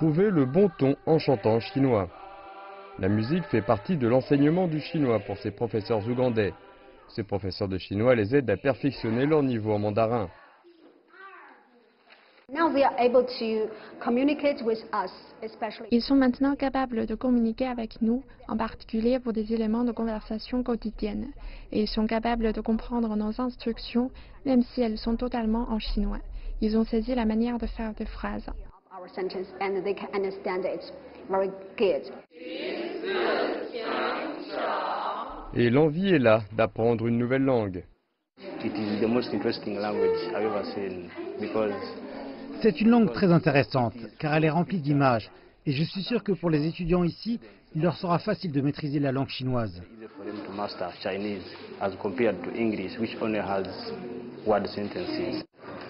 Trouver le bon ton en chantant en chinois. La musique fait partie de l'enseignement du chinois pour ces professeurs ougandais. Ces professeurs de chinois les aident à perfectionner leur niveau en mandarin. Ils sont maintenant capables de communiquer avec nous, en particulier pour des éléments de conversation quotidienne. Et ils sont capables de comprendre nos instructions, même si elles sont totalement en chinois. Ils ont saisi la manière de faire des phrases. Et l'envie est là d'apprendre une nouvelle langue. C'est une langue très intéressante, car elle est remplie d'images. Et je suis sûr que pour les étudiants ici, il leur sera facile de maîtriser la langue chinoise.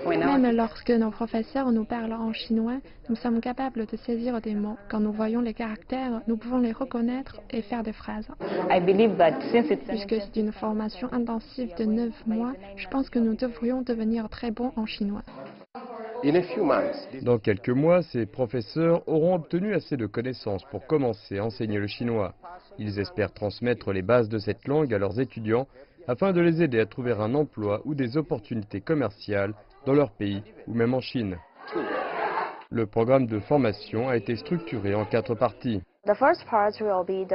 Même lorsque nos professeurs nous parlent en chinois, nous sommes capables de saisir des mots. Quand nous voyons les caractères, nous pouvons les reconnaître et faire des phrases. Puisque c'est une formation intensive de 9 mois, je pense que nous devrions devenir très bons en chinois. Dans quelques mois, ces professeurs auront obtenu assez de connaissances pour commencer à enseigner le chinois. Ils espèrent transmettre les bases de cette langue à leurs étudiants afin de les aider à trouver un emploi ou des opportunités commerciales dans leur pays ou même en Chine. Le programme de formation a été structuré en 4 parties. The first part will be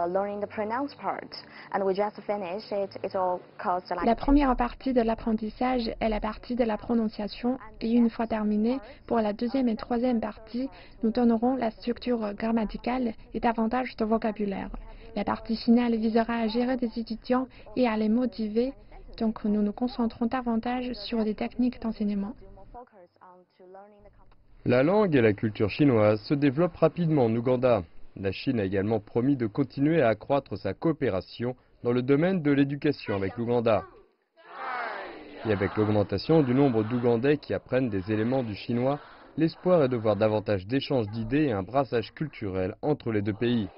learning the pronounce part, and we just finished it. It all costs like. La première partie de l'apprentissage est la partie de la prononciation et une fois terminée, pour la deuxième et troisième partie, nous donnerons la structure grammaticale et davantage de vocabulaire. La partie finale visera à gérer des étudiants et à les motiver, donc nous nous concentrons davantage sur des techniques d'enseignement. La langue et la culture chinoise se développent rapidement en Ouganda. La Chine a également promis de continuer à accroître sa coopération dans le domaine de l'éducation avec l'Ouganda. Et avec l'augmentation du nombre d'Ougandais qui apprennent des éléments du chinois, l'espoir est de voir davantage d'échanges d'idées et un brassage culturel entre les deux pays.